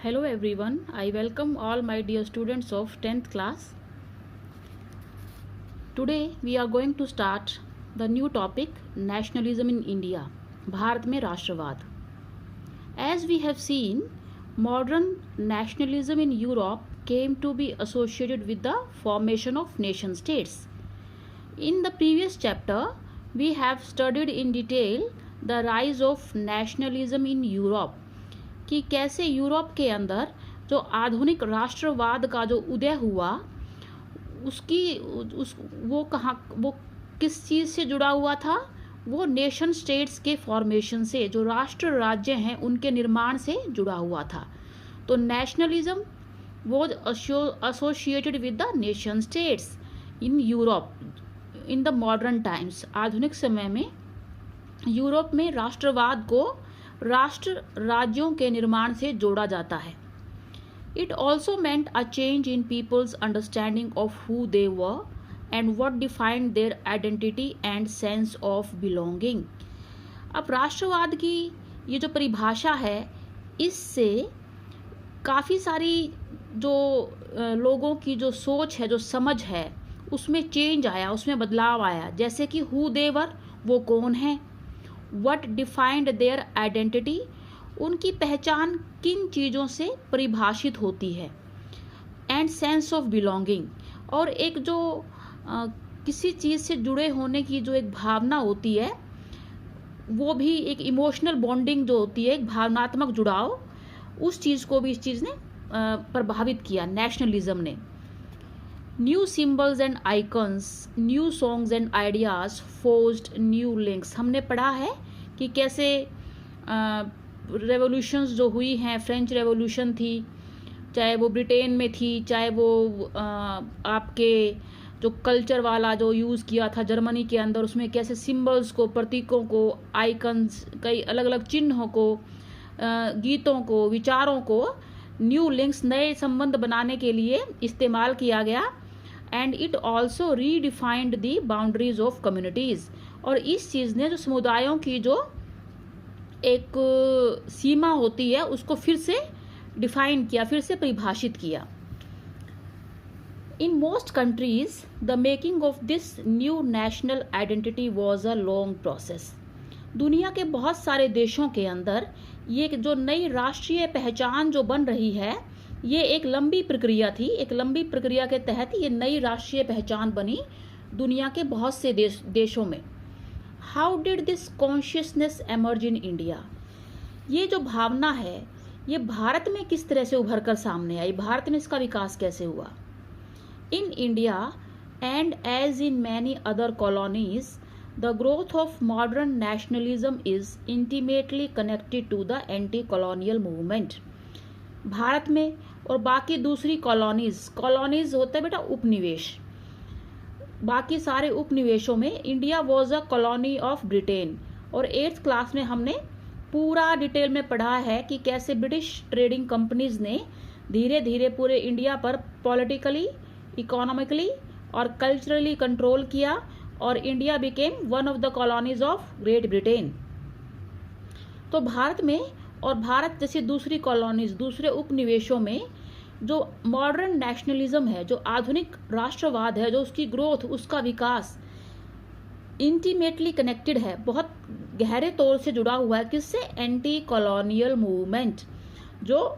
Hello everyone, I welcome all my dear students of 10th class. Today we are going to start the new topic nationalism in India, Bharat में राष्ट्रवाद. As we have seen, modern nationalism in Europe came to be associated with the formation of nation states. In the previous chapter, we have studied in detail the rise of nationalism in Europe, कि कैसे Europe के अंदर जो आधुनिक राष्ट्रवाद का जो उदय हुआ वो किस चीज़ से जुड़ा हुआ था. वो नेशन स्टेट्स के फॉर्मेशन से, जो राष्ट्र राज्य हैं उनके निर्माण से जुड़ा हुआ था. तो nationalism was associated with the nation states in Europe in the modern times. आधुनिक समय में यूरोप में राष्ट्रवाद को राष्ट्र राज्यों के निर्माण से जोड़ा जाता है. It also meant a change in people's understanding of who they were and what defined their identity and sense of belonging. अब राष्ट्रवाद की ये जो परिभाषा है, इससे काफ़ी सारी जो लोगों की जो सोच है, जो समझ है, उसमें चेंज आया, उसमें बदलाव आया. जैसे कि हु दे वर, वो कौन है. What defined their identity, उनकी पहचान किन चीज़ों से परिभाषित होती है. एंड सेंस ऑफ बिलोंगिंग, और एक जो किसी चीज़ से जुड़े होने की जो एक भावना होती है, वो भी एक इमोशनल बॉन्डिंग जो होती है, एक भावनात्मक जुड़ाव, उस चीज़ को भी इस चीज़ ने प्रभावित किया नेशनलिज्म ने. New symbols and icons, new songs and ideas forced new links. हमने पढ़ा है कि कैसे रेवोल्यूशंस जो हुई हैं, फ्रेंच रेवोल्यूशन थी, चाहे वो ब्रिटेन में थी, चाहे वो आपके जो कल्चर वाला जो यूज़ किया था जर्मनी के अंदर, उसमें कैसे सिम्बल्स को, प्रतीकों को, आइकन्स, कई अलग अलग चिन्हों को, गीतों को, विचारों को न्यू लिंक्स, नए संबंध बनाने के लिए इस्तेमाल किया गया. And it also redefined the boundaries of communities, और इस चीज़ ने जो समुदायों की जो एक सीमा होती है उसको फिर से डिफाइन किया, फिर से परिभाषित किया. In most countries the making of this new national identity was a long process. दुनिया के बहुत सारे देशों के अंदर ये जो नई राष्ट्रीय पहचान जो बन रही है, ये एक लंबी प्रक्रिया थी. एक लंबी प्रक्रिया के तहत ये नई राष्ट्रीय पहचान बनी दुनिया के बहुत से देशों में. How did this consciousness emerge in India. ये जो भावना है, ये भारत में किस तरह से उभर कर सामने आई, भारत में इसका विकास कैसे हुआ. In India and as in many other colonies, the growth of modern nationalism is intimately connected to the anti-colonial movement. Bharat में और बाकी दूसरी कॉलोनीज होते हैं बेटा उपनिवेश, बाकी सारे उपनिवेशों में India was a colony of Britain. और 8th क्लास में हमने पूरा डिटेल में पढ़ा है कि कैसे ब्रिटिश ट्रेडिंग कंपनीज ने धीरे धीरे पूरे इंडिया पर पॉलिटिकली, इकोनॉमिकली और कल्चरली कंट्रोल किया, और India became one of the colonies of great Britain. तो भारत में और भारत जैसी दूसरी कॉलोनीज, दूसरे उपनिवेशों में जो मॉडर्न नेशनलिज्म है, जो आधुनिक राष्ट्रवाद है, जो उसकी ग्रोथ, उसका विकास इंटीमेटली कनेक्टेड है, बहुत गहरे तौर से जुड़ा हुआ है. किससे? Anti colonial movement. जो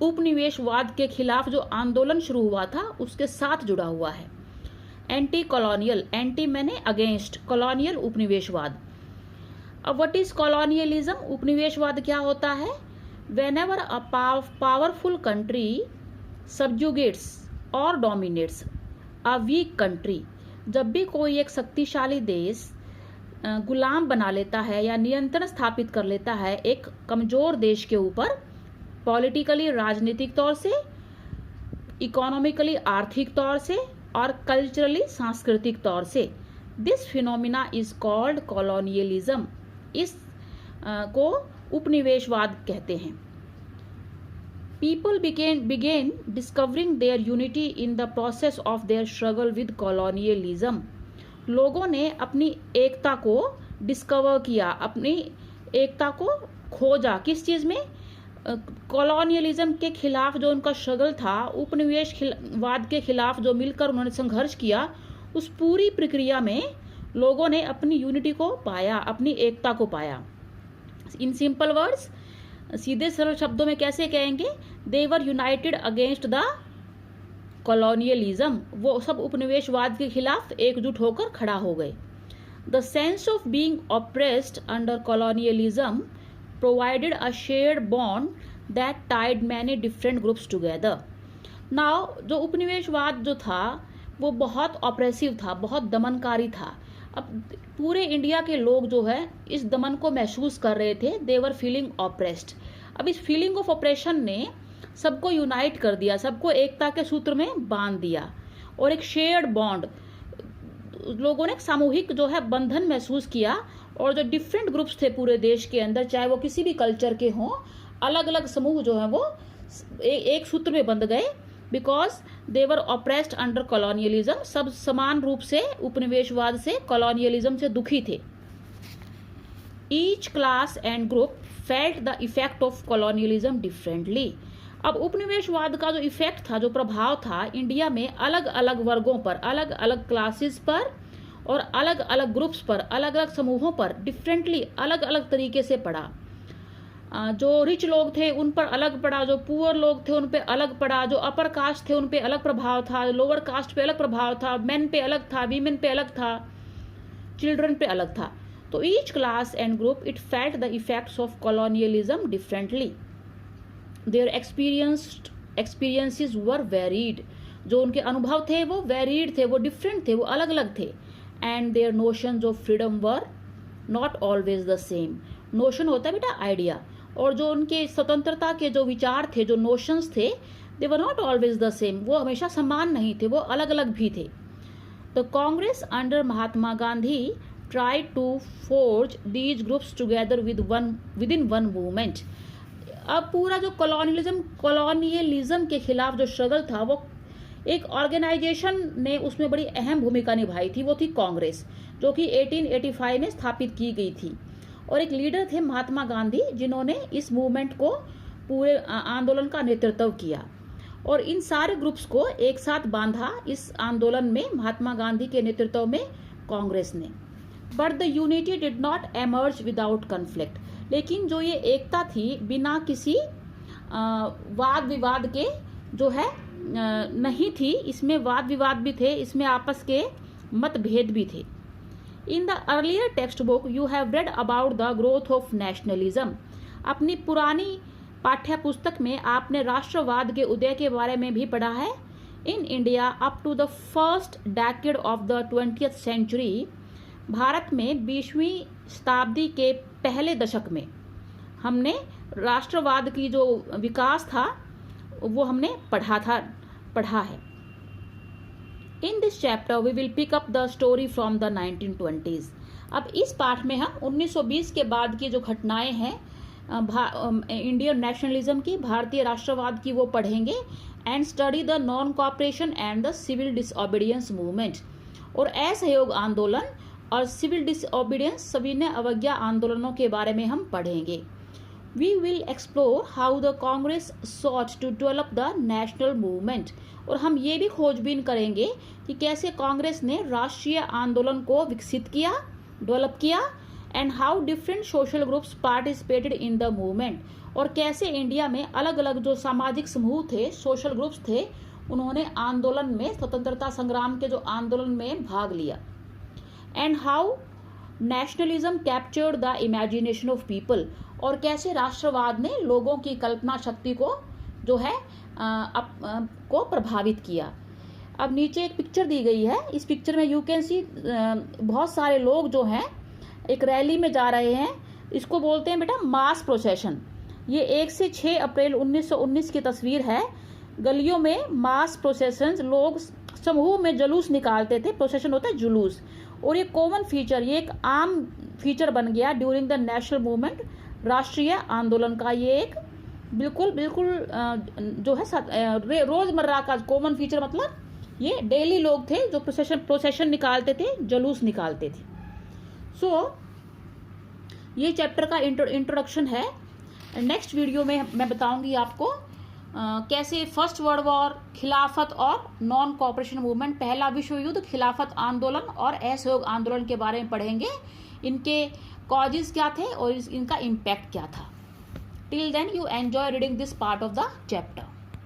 उपनिवेशवाद के खिलाफ जो आंदोलन शुरू हुआ था, उसके साथ जुड़ा हुआ है. एंटी कॉलोनियल, एंटी मैंने अगेंस्ट, कॉलोनियल उपनिवेशवाद. अब व्हाट इज कॉलोनियलिज्म, उपनिवेशवाद क्या होता है? व्हेनेवर अ पावरफुल कंट्री सबजुगेट्स और डोमिनेट्स अ वीक कंट्री. जब भी कोई एक शक्तिशाली देश गुलाम बना लेता है या नियंत्रण स्थापित कर लेता है एक कमजोर देश के ऊपर, पॉलिटिकली, राजनीतिक तौर से, इकोनॉमिकली, आर्थिक तौर से, और कल्चरली, सांस्कृतिक तौर से, this phenomena is called colonialism. इस को उपनिवेशवाद कहते हैं. People begin discovering there unity in the process of their struggle with colonialism. लोगों ने अपनी एकता को डिस्कवर किया, अपनी एकता को खोजा. किस चीज़ में? कॉलोनियलिज्म के खिलाफ जो उनका स्ट्रगल था, उपनिवेशवाद के खिलाफ जो मिलकर उन्होंने संघर्ष किया, उस पूरी प्रक्रिया में लोगों ने अपनी यूनिटी को पाया, अपनी एकता को पाया। इन सिंपल वर्ड्स, सीधे सरल शब्दों में कैसे कहेंगे, they were united against the colonialism, वो सब उपनिवेशवाद के खिलाफ एकजुट होकर खड़ा हो गए। The sense of being oppressed under colonialism provided a shared bond that tied many different groups together. Now जो उपनिवेशवाद जो था वो बहुत ऑप्रेसिव था, बहुत दमनकारी था। अब पूरे इंडिया के लोग जो है इस दमन को महसूस कर रहे थे, दे वर फीलिंग ऑप्रेस्ड। अब इस फीलिंग ऑफ ऑपरेशन ने सबको यूनाइट कर दिया, सबको एकता के सूत्र में बांध दिया, और एक शेयर्ड बॉन्ड, लोगों ने एक सामूहिक जो है बंधन महसूस किया। और जो डिफरेंट ग्रुप्स थे पूरे देश के अंदर, चाहे वो किसी भी कल्चर के हों, अलग अलग समूह जो है वो एक सूत्र में बंध गए, because they were oppressed under colonialism. सब समान रूप से उपनिवेशवाद से, कॉलोनियलिज्म से दुखी थे। Each class and group felt the effect of colonialism differently. अब उपनिवेशवाद का जो इफेक्ट था, जो प्रभाव था, इंडिया में अलग अलग वर्गों पर, अलग अलग क्लासेस पर और अलग अलग ग्रुप्स पर, अलग अलग समूहों पर डिफरेंटली, अलग अलग तरीके से पड़ा। जो रिच लोग थे उन पर अलग पड़ा, जो पुअर लोग थे उन पे अलग पड़ा, जो अपर कास्ट थे उन पे अलग प्रभाव था, लोअर कास्ट पे अलग प्रभाव था, मेन पे अलग था, वीमेन पे अलग था, चिल्ड्रन पे अलग था। तो each class and group it felt the effects of colonialism differently. Their experiences were varied. जो उनके अनुभव थे वो वेरीड थे, वो डिफरेंट थे, वो अलग अलग थे। And their notions of freedom were not always the same. Notion होता है बेटा आइडिया, और जो उनके स्वतंत्रता के जो विचार थे, जो नोशंस थे, they were not always the same, वो हमेशा समान नहीं थे, वो अलग अलग भी थे। The Congress under Mahatma Gandhi tried to forge these groups together within one movement। अब पूरा जो कॉलोनियलिज्म के खिलाफ जो स्ट्रगल था, वो एक ऑर्गेनाइजेशन ने उसमें बड़ी अहम भूमिका निभाई थी, वो थी कांग्रेस, जो कि 1885 में स्थापित की गई थी। और एक लीडर थे महात्मा गांधी, जिन्होंने इस मूवमेंट को, पूरे आंदोलन का नेतृत्व किया, और इन सारे ग्रुप्स को एक साथ बांधा इस आंदोलन में महात्मा गांधी के नेतृत्व में कांग्रेस ने। But the unity did not emerge without conflict. लेकिन जो ये एकता थी, बिना किसी वाद विवाद के जो है नहीं थी। इसमें वाद विवाद भी थे, इसमें आपस के मतभेद भी थे। In the earlier text book you have read about the growth of nationalism. अपनी पुरानी पाठ्य पुस्तक में आपने राष्ट्रवाद के उदय के बारे में भी पढ़ा है। In India up to the first decade of the 20th century. Bharat में 20वीं शताब्दी के पहले दशक में हमने राष्ट्रवाद की जो विकास था वो हमने पढ़ा है। In this chapter we will pick up the story from the 1920s। अब इस पाठ में हम 1920 के बाद की जो घटनाएं हैं इंडियन नेशनलिज्म की, भारतीय राष्ट्रवाद की, वो पढ़ेंगे। And study the non cooperation and the civil disobedience movement. और असहयोग आंदोलन और सिविल डिसओबीडियंस, सविनय अवज्ञा आंदोलनों के बारे में हम पढ़ेंगे। We will explore how the Congress sought to develop the national movement. और हम ये भी खोजबीन करेंगे कि कैसे कांग्रेस ने राष्ट्रीय आंदोलन को विकसित किया, डेवलप किया, and how different social groups participated in the movement. और कैसे इंडिया में अलग अलग जो सामाजिक समूह थे, सोशल ग्रुप्स थे, उन्होंने आंदोलन में, स्वतंत्रता संग्राम के जो आंदोलन में भाग लिया। And how nationalism captured the imagination of people. और कैसे राष्ट्रवाद ने लोगों की कल्पना शक्ति को जो है को प्रभावित किया। अब नीचे एक पिक्चर दी गई है। इस पिक्चर में यू कैन सी बहुत सारे लोग जो हैं एक रैली में जा रहे हैं। इसको बोलते हैं बेटा मास प्रोसेशन। ये 1 से 6 अप्रैल 1919 की तस्वीर है। गलियों में मास प्रोसेशन, लोग समूह में जुलूस निकालते थे। प्रोसेशन होता है जुलूस। और ये कॉमन फीचर, ये एक आम फीचर बन गया ड्यूरिंग द नेशनल मूवमेंट, राष्ट्रीय आंदोलन का। ये एक बिल्कुल जो है रोजमर्रा का कॉमन फीचर, मतलब ये डेली लोग थे जो प्रोसेशन निकालते थे, जुलूस निकालते थे। सो ये चैप्टर का इंट्रोडक्शन है। नेक्स्ट वीडियो में मैं बताऊंगी आपको कैसे फर्स्ट वर्ल्ड वॉर, खिलाफत और नॉन कॉपरेशन मूवमेंट, पहला विश्व युद्ध, खिलाफत आंदोलन और असहयोग आंदोलन के बारे में पढ़ेंगे। इनके कॉजेज क्या थे और इनका इम्पैक्ट क्या था। Till then you enjoy reading this part of the chapter.